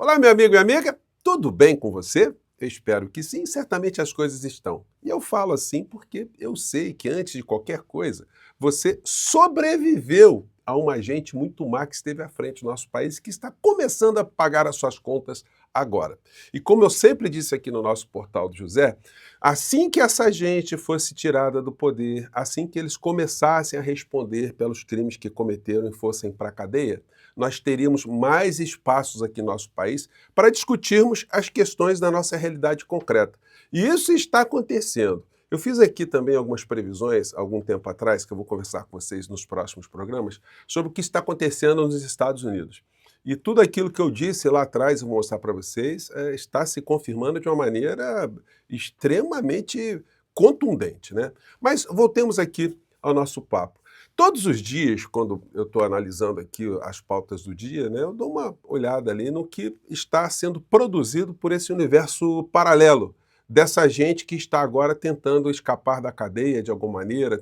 Olá, meu amigo e amiga, tudo bem com você? Eu espero que sim, certamente as coisas estão. E eu falo assim porque eu sei que antes de qualquer coisa, você sobreviveu a um agente muito má que esteve à frente do nosso país e que está começando a pagar as suas contas agora. E como eu sempre disse aqui no nosso portal do José, assim que essa gente fosse tirada do poder, assim que eles começassem a responder pelos crimes que cometeram e fossem para a cadeia, nós teríamos mais espaços aqui no nosso país para discutirmos as questões da nossa realidade concreta. E isso está acontecendo. Eu fiz aqui também algumas previsões, algum tempo atrás, que eu vou conversar com vocês nos próximos programas, sobre o que está acontecendo nos Estados Unidos. E tudo aquilo que eu disse lá atrás, eu vou mostrar para vocês, está se confirmando de uma maneira extremamente contundente, né? Mas voltemos aqui ao nosso papo. Todos os dias, quando eu estou analisando aqui as pautas do dia, né, eu dou uma olhada ali no que está sendo produzido por esse universo paralelo, dessa gente que está agora tentando escapar da cadeia de alguma maneira,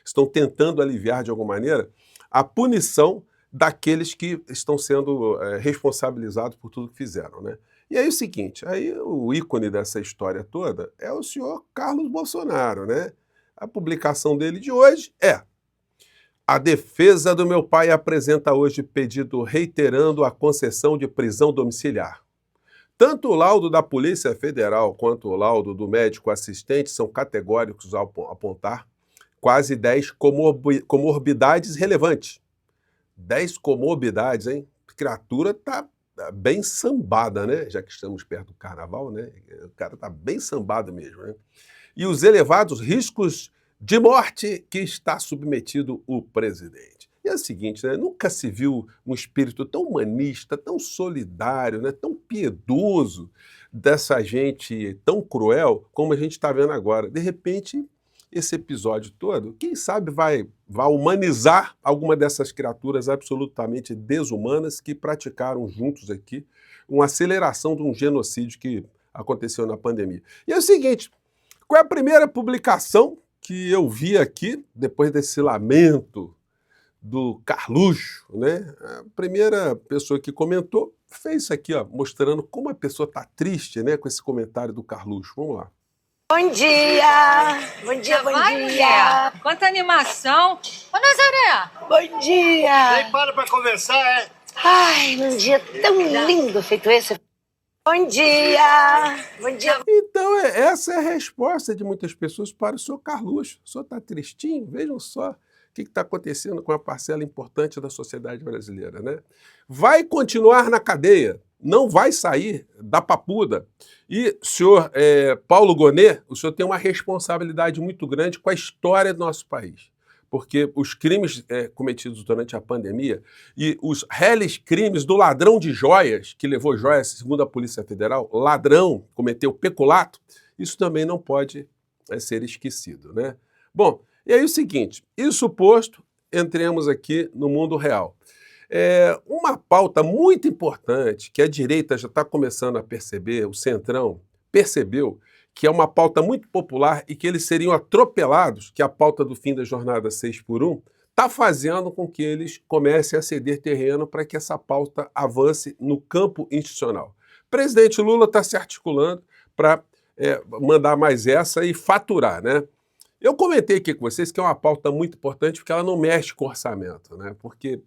estão tentando aliviar de alguma maneira a punição daqueles que estão sendo responsabilizados por tudo que fizeram, né? E aí o seguinte, aí o ícone dessa história toda é o senhor Carlos Bolsonaro, né? A publicação dele de hoje é: a defesa do meu pai apresenta hoje pedido reiterando a concessão de prisão domiciliar. Tanto o laudo da Polícia Federal quanto o laudo do médico assistente são categóricos ao apontar quase 10 comorbidades relevantes. 10 comorbidades, hein? A criatura tá bem sambada, né? Já que estamos perto do carnaval, né? O cara tá bem sambado mesmo, né? E os elevados riscos de morte que está submetido o presidente. E é o seguinte, né? Nunca se viu um espírito tão humanista, tão solidário, né? Tão piedoso dessa gente tão cruel como a gente está vendo agora. De repente, esse episódio todo, quem sabe vai humanizar alguma dessas criaturas absolutamente desumanas que praticaram juntos aqui uma aceleração de um genocídio que aconteceu na pandemia. E é o seguinte, qual é a primeira publicação que eu vi aqui, depois desse lamento do Carluxo, né? A primeira pessoa que comentou fez isso aqui, ó, mostrando como a pessoa está triste, né, com esse comentário do Carluxo. Vamos lá. Bom dia! Bom dia, bom dia! Quanta animação! Ô, Nazaré! Bom dia! Nem para conversar, é? Ai, num dia tão lindo feito esse. Bom dia! Bom dia! Então, essa é a resposta de muitas pessoas para o senhor Carluxo. O senhor está tristinho? Vejam só o que está acontecendo com uma parcela importante da sociedade brasileira, né? Vai continuar na cadeia, não vai sair da papuda. E, senhor Paulo Gonet, o senhor tem uma responsabilidade muito grande com a história do nosso país. Porque os crimes cometidos durante a pandemia e os reles crimes do ladrão de joias, que levou joias, segundo a Polícia Federal, ladrão, cometeu peculato, isso também não pode ser esquecido, né? Bom, e aí o seguinte, isso posto, entremos aqui no mundo real. Uma pauta muito importante que a direita já está começando a perceber, o Centrão percebeu, que é uma pauta muito popular e que eles seriam atropelados, que é a pauta do fim da jornada 6x1, está fazendo com que eles comecem a ceder terreno para que essa pauta avance no campo institucional. O presidente Lula está se articulando para mandar mais essa e faturar, né? Eu comentei aqui com vocês que é uma pauta muito importante porque ela não mexe com orçamento, né? Porque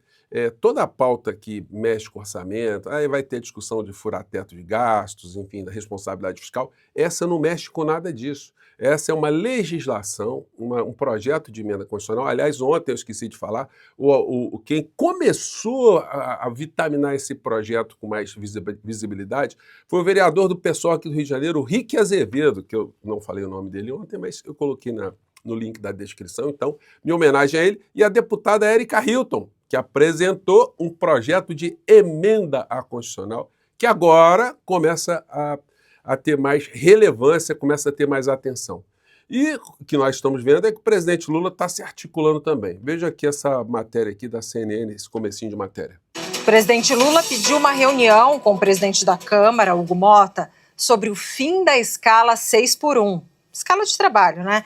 toda a pauta que mexe com orçamento, aí vai ter discussão de furar teto de gastos, enfim, da responsabilidade fiscal, essa não mexe com nada disso. Essa é uma legislação, um projeto de emenda constitucional. Aliás, ontem eu esqueci de falar, quem começou a vitaminar esse projeto com mais visibilidade foi o vereador do PSOL aqui do Rio de Janeiro, o Rick Azevedo, que eu não falei o nome dele ontem, mas eu coloquei no link da descrição, então, minha homenagem a ele, e a deputada Érica Hilton, que apresentou um projeto de emenda à Constitucional, que agora começa a ter mais relevância, começa a ter mais atenção. E o que nós estamos vendo é que o presidente Lula está se articulando também. Veja aqui essa matéria aqui da CNN, esse comecinho de matéria. O presidente Lula pediu uma reunião com o presidente da Câmara, Hugo Motta, sobre o fim da escala 6x1. Escala de trabalho, né?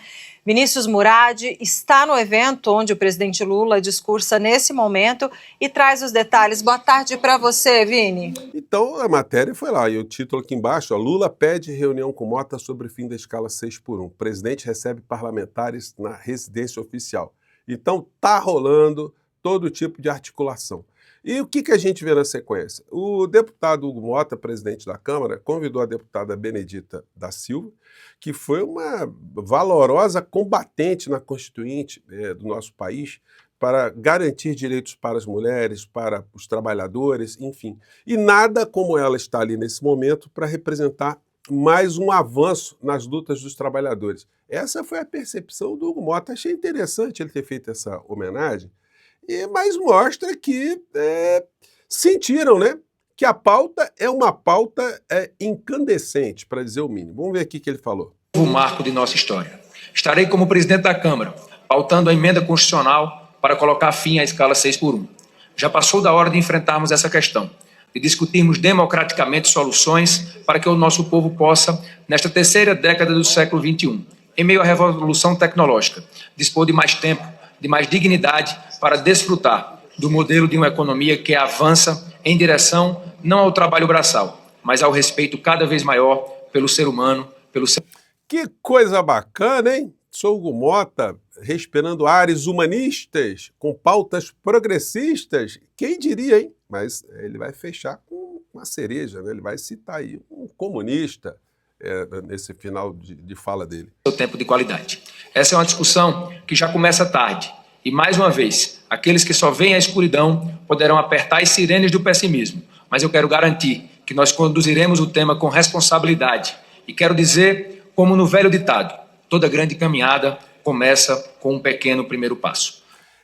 Vinícius Murad está no evento onde o presidente Lula discursa nesse momento e traz os detalhes. Boa tarde para você, Vini. Então, a matéria foi lá, e o título aqui embaixo, ó, Lula pede reunião com Mota sobre o fim da escala 6x1. O presidente recebe parlamentares na residência oficial. Então, tá rolando todo tipo de articulação. E o que a gente vê na sequência? O deputado Hugo Mota, presidente da Câmara, convidou a deputada Benedita da Silva, que foi uma valorosa combatente na Constituinte do nosso país, para garantir direitos para as mulheres, para os trabalhadores, enfim. E nada como ela está ali nesse momento para representar mais um avanço nas lutas dos trabalhadores. Essa foi a percepção do Hugo Mota. Achei interessante ele ter feito essa homenagem, mas mostra que sentiram, né, que a pauta é uma pauta incandescente, para dizer o mínimo. Vamos ver aqui o que ele falou. O marco de nossa história. Estarei como presidente da Câmara, pautando a emenda constitucional para colocar fim à escala 6x1. Já passou da hora de enfrentarmos essa questão, de discutirmos democraticamente soluções para que o nosso povo possa, nesta terceira década do século XXI, em meio à revolução tecnológica, dispor de mais tempo, de mais dignidade para desfrutar do modelo de uma economia que avança em direção não ao trabalho braçal, mas ao respeito cada vez maior pelo ser humano, pelo ser... Que coisa bacana, hein? Sou Hugo Mota, respirando ares humanistas, com pautas progressistas. Quem diria, hein? Mas ele vai fechar com uma cereja, né? Ele vai citar aí um comunista nesse final de fala dele. O tempo de qualidade. Essa é uma discussão que já começa tarde. E, mais uma vez, aqueles que só veem a escuridão poderão apertar as sirenes do pessimismo. Mas eu quero garantir que nós conduziremos o tema com responsabilidade. E quero dizer, como no velho ditado, toda grande caminhada começa com um pequeno primeiro passo.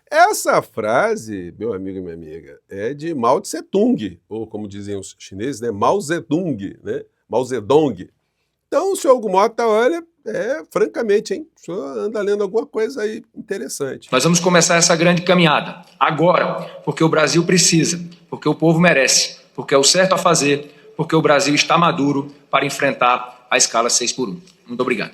Essa frase, meu amigo e minha amiga, é de Mao Tse-tung, ou como diziam os chineses, né? Mao Zedong, né? Mao Zedong. Então, o senhor Hugo Mota, olha, francamente, hein? O senhor anda lendo alguma coisa aí interessante. Nós vamos começar essa grande caminhada, agora, porque o Brasil precisa, porque o povo merece, porque é o certo a fazer, porque o Brasil está maduro para enfrentar a escala 6x1. Muito obrigado.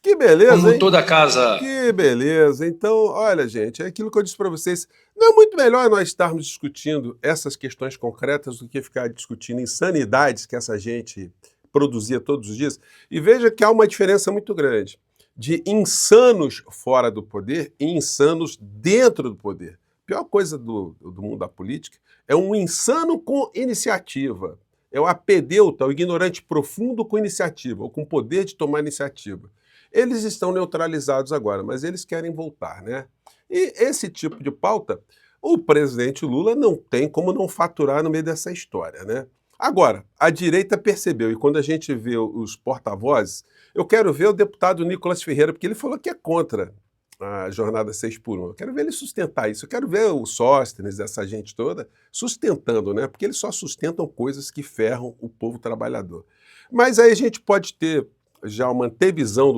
Que beleza, como hein? Toda casa... Que beleza. Então, olha, gente, é aquilo que eu disse para vocês. Não é muito melhor nós estarmos discutindo essas questões concretas do que ficar discutindo insanidades que essa gente produzia todos os dias? E veja que há uma diferença muito grande de insanos fora do poder e insanos dentro do poder. A pior coisa do mundo da política é um insano com iniciativa. É o apedeuta, o ignorante profundo com iniciativa, ou com poder de tomar iniciativa. Eles estão neutralizados agora, mas eles querem voltar, né? E esse tipo de pauta, o presidente Lula não tem como não faturar no meio dessa história, né? Agora, a direita percebeu, e quando a gente vê os porta-vozes, eu quero ver o deputado Nicolas Ferreira, porque ele falou que é contra a jornada 6x1. Eu quero ver ele sustentar isso. Eu quero ver o Sóstenes, essa gente toda, sustentando, né? Porque eles só sustentam coisas que ferram o povo trabalhador. Mas aí a gente pode ter já uma antevisão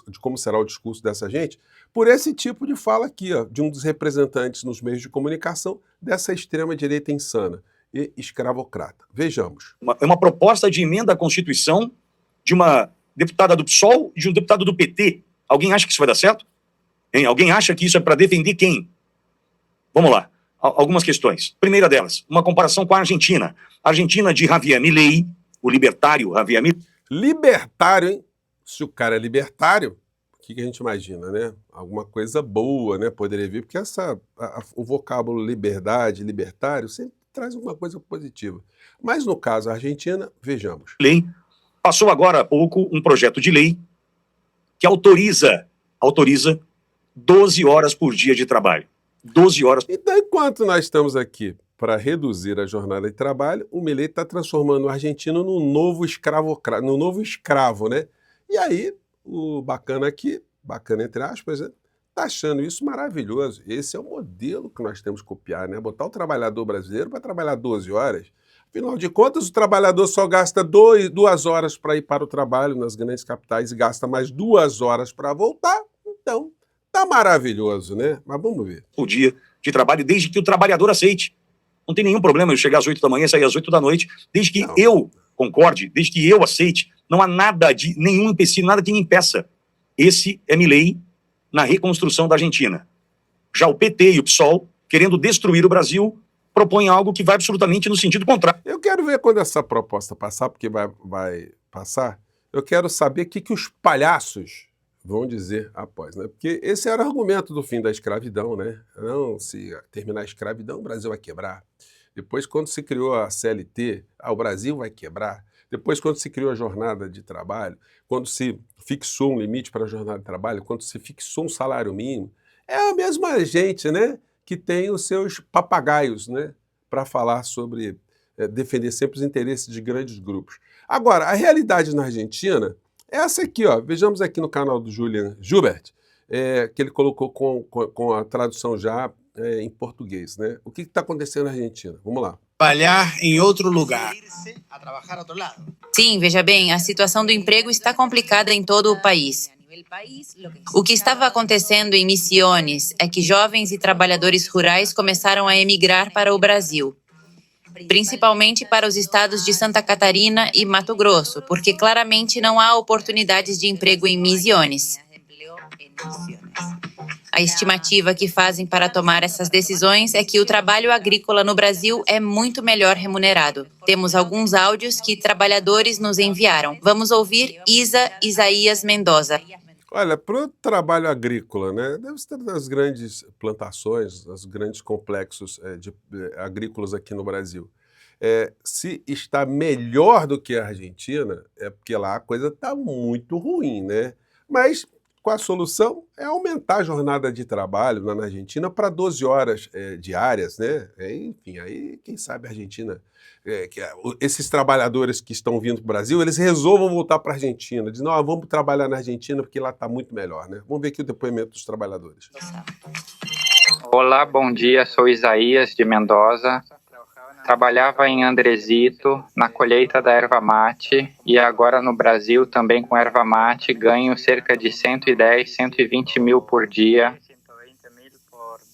de como será o discurso dessa gente por esse tipo de fala aqui, ó, de um dos representantes nos meios de comunicação dessa extrema-direita insana e escravocrata. Vejamos. É uma proposta de emenda à Constituição de uma deputada do PSOL e de um deputado do PT. Alguém acha que isso vai dar certo? Hein? Alguém acha que isso é para defender quem? Vamos lá. Algumas questões. Primeira delas, uma comparação com a Argentina. A Argentina de Javier Milei, o libertário Javier Milei. Libertário, hein? Se o cara é libertário, o que a gente imagina, né? Alguma coisa boa, né? Poderia vir, porque o vocábulo liberdade, libertário, sempre traz alguma coisa positiva. Mas no caso a Argentina, vejamos. Lei passou agora há pouco um projeto de lei que autoriza 12 horas por dia de trabalho. 12 horas. Então, enquanto nós estamos aqui para reduzir a jornada de trabalho, o Milei está transformando o argentino num novo escravo, né? E aí, o bacana aqui, bacana entre aspas, está achando isso maravilhoso. Esse é o modelo que nós temos que copiar, né? Botar o trabalhador brasileiro para trabalhar 12 horas. Afinal de contas, o trabalhador só gasta 2 horas para ir para o trabalho nas grandes capitais e gasta mais 2 horas para voltar. Então, tá maravilhoso, né? Mas vamos ver. O dia de trabalho, desde que o trabalhador aceite. Não tem nenhum problema eu chegar às 8 da manhã e sair às 8 da noite, desde que eu concorde, desde que eu aceite. Não há nada nenhum empecilho, nada que me impeça. Esse é Milei na reconstrução da Argentina. Já o PT e o PSOL, querendo destruir o Brasil, propõem algo que vai absolutamente no sentido contrário. Eu quero ver quando essa proposta passar, porque vai passar, eu quero saber o que os palhaços vão dizer após, né? Porque esse era o argumento do fim da escravidão, né? Não, se terminar a escravidão, o Brasil vai quebrar. Depois, quando se criou a CLT, o Brasil vai quebrar. Depois, quando se criou a jornada de trabalho, quando se fixou um limite para a jornada de trabalho, quando se fixou um salário mínimo, é a mesma gente, né, que tem os seus papagaios, né, para falar sobre, defender sempre os interesses de grandes grupos. Agora, a realidade na Argentina é essa aqui, ó. Vejamos aqui no canal do Julian Gilbert, que ele colocou com a tradução já em português, né? O que está acontecendo na Argentina? Vamos lá. Trabalhar em outro lugar. Sim, veja bem, a situação do emprego está complicada em todo o país. O que estava acontecendo em Misiones é que jovens e trabalhadores rurais começaram a emigrar para o Brasil, principalmente para os estados de Santa Catarina e Mato Grosso, porque claramente não há oportunidades de emprego em Misiones. A estimativa que fazem para tomar essas decisões é que o trabalho agrícola no Brasil é muito melhor remunerado. Temos alguns áudios que trabalhadores nos enviaram. Vamos ouvir Isaías Mendoza. Olha, para o trabalho agrícola, né, deve ser das grandes plantações, os grandes complexos agrícolas aqui no Brasil. Se está melhor do que a Argentina, é porque lá a coisa está muito ruim, né? Mas qual a solução? É aumentar a jornada de trabalho lá na Argentina para 12 horas diárias, né? Enfim, aí quem sabe a Argentina, esses trabalhadores que estão vindo para o Brasil, eles resolvam voltar para a Argentina. Dizem, não, vamos trabalhar na Argentina porque lá está muito melhor, né? Vamos ver aqui o depoimento dos trabalhadores. Olá, bom dia, sou Isaías de Mendoza. Trabalhava em Andresito, na colheita da erva mate, e agora no Brasil também com erva mate, ganho cerca de 110, 120 mil por dia.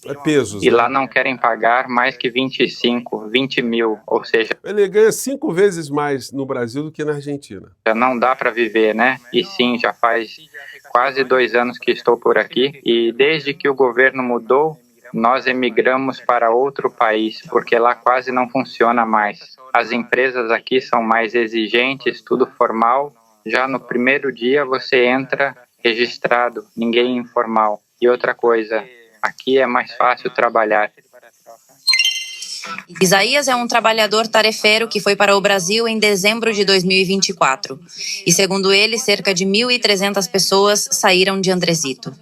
É pesos. E lá não querem pagar mais que 25, 20 mil, ou seja... Ele ganha 5 vezes mais no Brasil do que na Argentina. Já não dá para viver, né? E sim, já faz quase 2 anos que estou por aqui, e desde que o governo mudou, nós emigramos para outro país, porque lá quase não funciona mais. As empresas aqui são mais exigentes, tudo formal. Já no primeiro dia você entra registrado, ninguém informal. E outra coisa, aqui é mais fácil trabalhar. Isaías é um trabalhador tarefeiro que foi para o Brasil em dezembro de 2024. E segundo ele, cerca de 1.300 pessoas saíram de Andresito.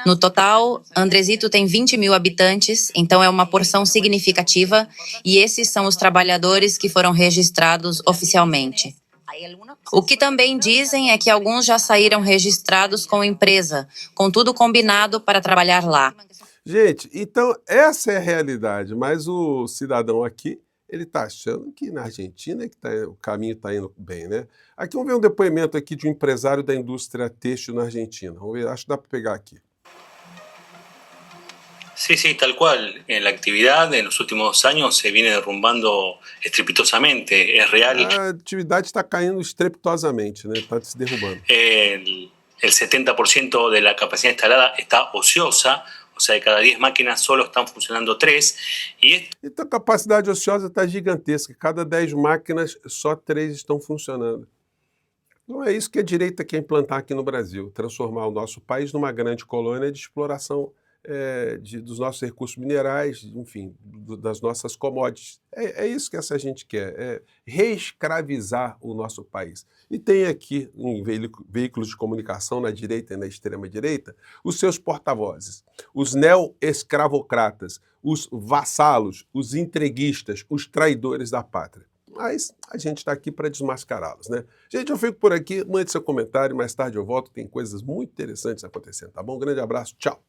No total, Andresito tem 20 mil habitantes, então é uma porção significativa, e esses são os trabalhadores que foram registrados oficialmente. O que também dizem é que alguns já saíram registrados com empresa, com tudo combinado para trabalhar lá. Gente, então essa é a realidade, mas o cidadão aqui, ele está achando que na Argentina o caminho está indo bem, né? Aqui vamos ver um depoimento aqui de um empresário da indústria têxtil na Argentina. Vamos ver, acho que dá para pegar aqui. Sí, sí, tal cual. La actividad en los últimos años se viene derrumbando estrepitosamente. Es real. A atividade está caindo estrepitosamente, né? Está se derrubando. El 70% de la capacidad instalada está ociosa. O sea, de cada 10 máquinas solo están funcionando 3. Então a capacidade ociosa está gigantesca. Cada 10 máquinas, só 3 estão funcionando. Não é isso que a direita quer implantar aqui no Brasil. Transformar o nosso país numa grande colônia de exploração dos nossos recursos minerais, enfim, das nossas commodities. É isso que essa gente quer, reescravizar o nosso país. E tem aqui, em veículos de comunicação na direita e na extrema-direita, os seus porta-vozes, os neo-escravocratas, os vassalos, os entreguistas, os traidores da pátria. Mas a gente está aqui para desmascará-los, né? Gente, eu fico por aqui, mande seu comentário, mais tarde eu volto, tem coisas muito interessantes acontecendo, tá bom? Um grande abraço, tchau!